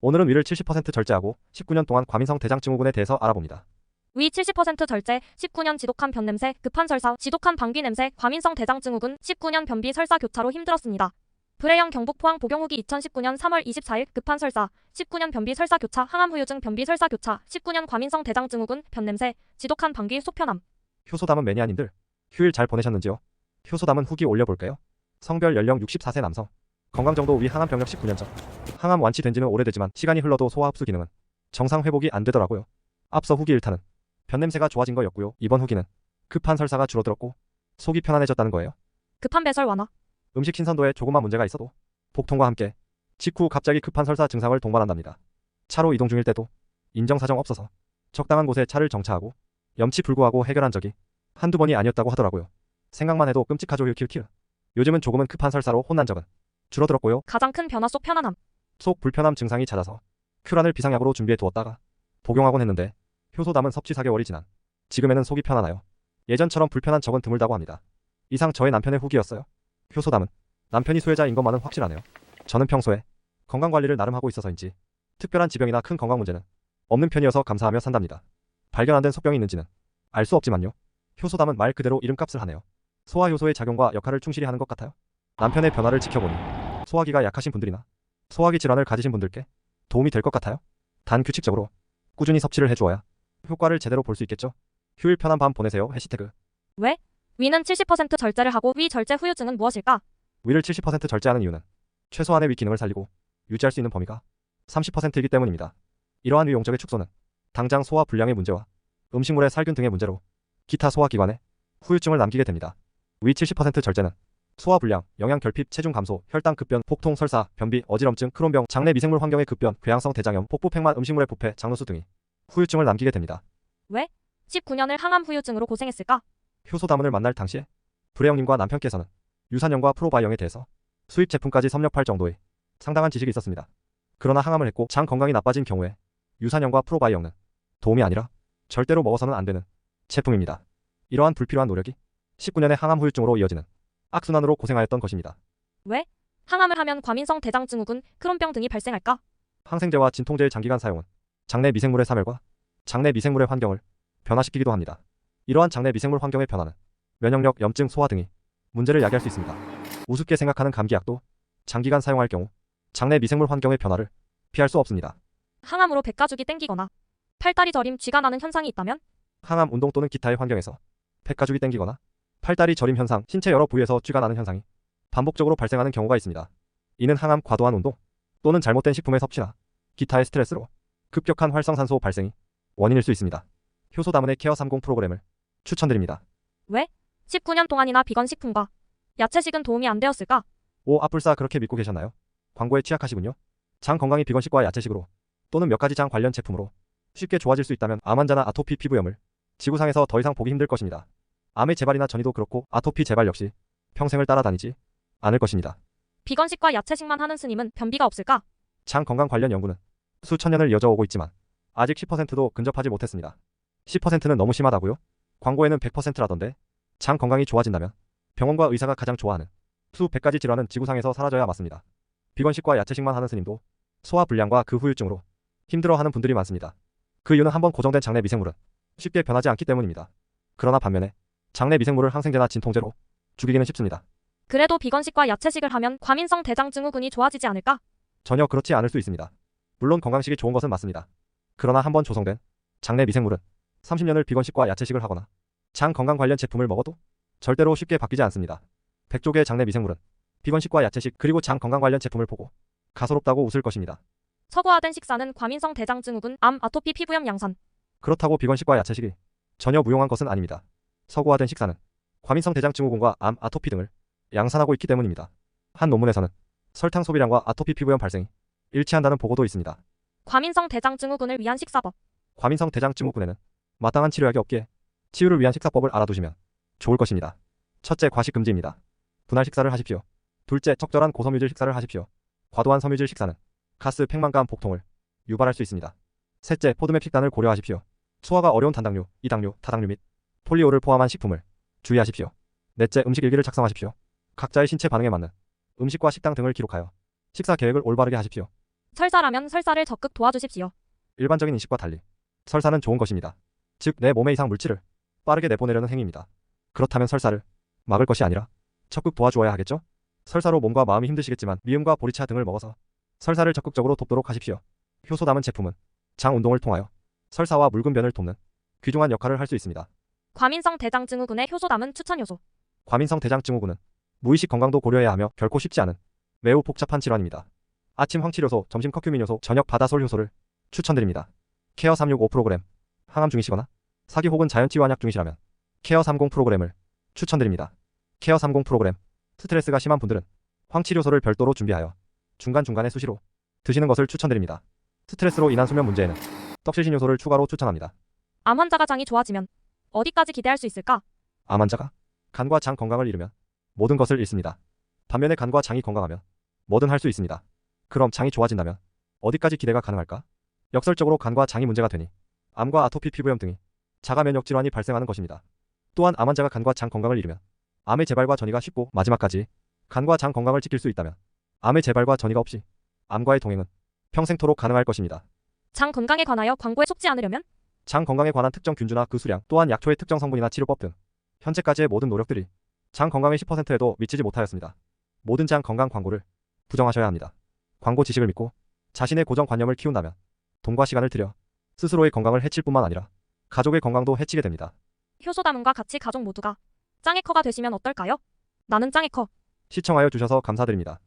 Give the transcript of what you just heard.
오늘은 위를 70% 절제하고 19년 동안 과민성 대장증후군에 대해서 알아봅니다. 위 70% 절제, 19년 지독한 변냄새, 급한 설사, 지독한 방귀 냄새, 과민성 대장증후군, 19년 변비 설사 교차로 힘들었습니다. 불해영 경북 포항 보경 후기 2019년 3월 24일 급한 설사, 19년 변비 설사 교차, 항암 후유증 변비 설사 교차, 19년 과민성 대장증후군, 변냄새, 지독한 방귀 속편함. 효소담은 매니아님들, 휴일 잘 보내셨는지요? 효소담은 후기 올려볼까요? 성별 연령 64세 남성, 건강정도 위 항암 병력 19년 전. 항암 완치된 지는 오래되지만 시간이 흘러도 소화 흡수 기능은 정상 회복이 안 되더라고요. 앞서 후기 1탄은 변냄새가 좋아진 거였고요. 이번 후기는 급한 설사가 줄어들었고 속이 편안해졌다는 거예요. 급한 배설 완화. 음식 신선도에 조금만 문제가 있어도 복통과 함께 직후 갑자기 급한 설사 증상을 동반한답니다. 차로 이동 중일 때도 인정사정 없어서 적당한 곳에 차를 정차하고 염치불구하고 해결한 적이 한두 번이 아니었다고 하더라고요. 생각만 해도 끔찍하죠. 힐킬킬. 요즘은 조금은 급한 설사로 혼난 적은 줄어들었고요. 가장 큰 변화 속 편안함. 속 불편함 증상이 잦아서 큐란을 비상약으로 준비해 두었다가 복용하곤 했는데 효소담은 섭취 4개월이 지난 지금에는 속이 편하나요? 예전처럼 불편한 적은 드물다고 합니다. 이상 저의 남편의 후기였어요. 효소담은 남편이 수혜자인 것만은 확실하네요. 저는 평소에 건강관리를 나름 하고 있어서인지 특별한 지병이나 큰 건강 문제는 없는 편이어서 감사하며 산답니다. 발견 안 된 속병이 있는지는 알 수 없지만요. 효소담은 말 그대로 이름값을 하네요. 소화효소의 작용과 역할을 충실히 하는 것 같아요. 남편의 변화를 지켜보니 소화기가 약하신 분들이나 소화기 질환을 가지신 분들께 도움이 될 것 같아요. 단 규칙적으로 꾸준히 섭취를 해주어야 효과를 제대로 볼 수 있겠죠. 휴일 편한 밤 보내세요. 해시태그. 왜? 위는 70% 절제를 하고 위 절제 후유증은 무엇일까? 위를 70% 절제하는 이유는 최소한의 위 기능을 살리고 유지할 수 있는 범위가 30%이기 때문입니다. 이러한 위 용적의 축소는 당장 소화 불량의 문제와 음식물의 살균 등의 문제로 기타 소화기관에 후유증을 남기게 됩니다. 위 70% 절제는 소화 불량, 영양 결핍, 체중 감소, 혈당 급변, 복통, 설사, 변비, 어지럼증, 크론병, 장내 미생물 환경의 급변, 궤양성 대장염, 복부 팽만, 음식물의 부패, 장누수 등이 후유증을 남기게 됩니다. 왜? 19년을 항암 후유증으로 고생했을까? 효소담은을 만날 당시에 불혜영님과 남편께서는 유산형과 프로바이형에 대해서 수입 제품까지 섭렵할 정도의 상당한 지식이 있었습니다. 그러나 항암을 했고 장 건강이 나빠진 경우에 유산형과 프로바이형은 도움이 아니라 절대로 먹어서는 안 되는 제품입니다. 이러한 불필요한 노력이 19년의 항암 후유증으로 이어지는 악순환으로 고생하였던 것입니다. 왜? 항암을 하면 과민성 대장증후군, 크론병 등이 발생할까? 항생제와 진통제의 장기간 사용은 장내 미생물의 사멸과 장내 미생물의 환경을 변화시키기도 합니다. 이러한 장내 미생물 환경의 변화는 면역력, 염증, 소화 등이 문제를 야기할 수 있습니다. 우습게 생각하는 감기약도 장기간 사용할 경우 장내 미생물 환경의 변화를 피할 수 없습니다. 항암으로 백가죽이 땡기거나 팔다리 저림, 쥐가 나는 현상이 있다면? 항암 운동 또는 기타의 환경에서 폐가죽이 땡기거나 팔다리 저림 현상, 신체 여러 부위에서 쥐가 나는 현상이 반복적으로 발생하는 경우가 있습니다. 이는 항암, 과도한 운동 또는 잘못된 식품의 섭취나 기타의 스트레스로 급격한 활성산소 발생이 원인일 수 있습니다. 효소담은의 케어 30 프로그램을 추천드립니다. 왜? 19년 동안이나 비건 식품과 야채식은 도움이 안 되었을까? 오, 아뿔싸 그렇게 믿고 계셨나요? 광고에 취약하시군요. 장 건강이 비건식과 야채식으로 또는 몇 가지 장 관련 제품으로 쉽게 좋아질 수 있다면 암 환자나 아토피 피부염을 지구상에서 더 이상 보기 힘들 것입니다. 암의 재발이나 전이도 그렇고 아토피 재발 역시 평생을 따라다니지 않을 것입니다. 비건식과 야채식만 하는 스님은 변비가 없을까? 장 건강 관련 연구는 수천 년을 이어져 오고 있지만 아직 10%도 근접하지 못했습니다. 10%는 너무 심하다고요? 광고에는 100%라던데 장 건강이 좋아진다면 병원과 의사가 가장 좋아하는 수백 가지 질환은 지구상에서 사라져야 맞습니다. 비건식과 야채식만 하는 스님도 소화 불량과 그 후유증으로 힘들어하는 분들이 많습니다. 그 이유는 한번 고정된 장내 미생물은 쉽게 변하지 않기 때문입니다. 그러나 반면에 장내 미생물을 항생제나 진통제로 죽이기는 쉽습니다. 그래도 비건식과 야채식을 하면 과민성 대장증후군이 좋아지지 않을까? 전혀 그렇지 않을 수 있습니다. 물론 건강식이 좋은 것은 맞습니다. 그러나 한번 조성된 장내 미생물은 30년을 비건식과 야채식을 하거나 장 건강 관련 제품을 먹어도 절대로 쉽게 바뀌지 않습니다. 100조 개의 장내 미생물은 비건식과 야채식 그리고 장 건강 관련 제품을 보고 가소롭다고 웃을 것입니다. 서구화된 식사는 과민성 대장증후군, 암, 아토피 피부염 양산. 그렇다고 비건식과 야채식이 전혀 무용한 것은 아닙니다. 서구화된 식사는 과민성 대장증후군과 암, 아토피 등을 양산하고 있기 때문입니다. 한 논문에서는 설탕 소비량과 아토피 피부염 발생이 일치한다는 보고도 있습니다. 과민성 대장증후군을 위한 식사법. 과민성 대장증후군에는 마땅한 치료약이 없기에 치유를 위한 식사법을 알아두시면 좋을 것입니다. 첫째, 과식 금지입니다. 분할 식사를 하십시오. 둘째, 적절한 고섬유질 식사를 하십시오. 과도한 섬유질 식사는 가스, 팽만감, 복통을 유발할 수 있습니다. 셋째, 포드맵 식단을 고려하십시오. 소화가 어려운 단당류, 이당류, 타당류 및 폴리오를 포함한 식품을 주의하십시오. 넷째, 음식 일기를 작성하십시오. 각자의 신체 반응에 맞는 음식과 식당 등을 기록하여 식사 계획을 올바르게 하십시오. 설사라면 설사를 적극 도와주십시오. 일반적인 인식과 달리 설사는 좋은 것입니다. 즉, 내 몸에 이상 물질을 빠르게 내보내려는 행위입니다. 그렇다면 설사를 막을 것이 아니라 적극 도와주어야 하겠죠? 설사로 몸과 마음이 힘드시겠지만 미음과 보리차 등을 먹어서 설사를 적극적으로 돕도록 하십시오. 효소 담은 제품은 장 운동을 통하여 설사와 묽은변을 돕는 귀중한 역할을 할 수 있습니다. 과민성 대장 증후군의 효소 담은 추천 요소. 과민성 대장 증후군은 무의식 건강도 고려해야 하며 결코 쉽지 않은 매우 복잡한 질환입니다. 아침 황칠효소, 점심 커큐민 효소, 저녁 바다솔 효소를 추천드립니다. 케어 365 프로그램, 항암 중이시거나 사기 혹은 자연치유 한약 중이시라면 케어 30 프로그램을 추천드립니다. 케어 30 프로그램, 스트레스가 심한 분들은 황칠효소를 별도로 준비하여 중간중간에 수시로 드시는 것을 추천드립니다. 스트레스로 인한 수면 문제에는 떡실신 효소를 추가로 추천합니다. 암 환자가 장이 좋아지면 어디까지 기대할 수 있을까? 암 환자가 간과 장 건강을 잃으면 모든 것을 잃습니다. 반면에 간과 장이 건강하면 뭐든 할 수 있습니다. 그럼 장이 좋아진다면 어디까지 기대가 가능할까? 역설적으로 간과 장이 문제가 되니 암과 아토피 피부염 등이 자가 면역 질환이 발생하는 것입니다. 또한 암 환자가 간과 장 건강을 잃으면 암의 재발과 전이가 쉽고 마지막까지 간과 장 건강을 지킬 수 있다면 암의 재발과 전이가 없이 암과의 동행은 평생토록 가능할 것입니다. 장 건강에 관하여 광고에 속지 않으려면 장 건강에 관한 특정 균주나 그 수량, 또한 약초의 특정 성분이나 치료법 등 현재까지의 모든 노력들이 장 건강의 10%에도 미치지 못하였습니다. 모든 장 건강 광고를 부정하셔야 합니다. 광고 지식을 믿고 자신의 고정관념을 키운다면 돈과 시간을 들여 스스로의 건강을 해칠 뿐만 아니라 가족의 건강도 해치게 됩니다. 효소 담음과 같이 가족 모두가 짱의 커가 되시면 어떨까요? 나는 짱의 커. 시청하여 주셔서 감사드립니다.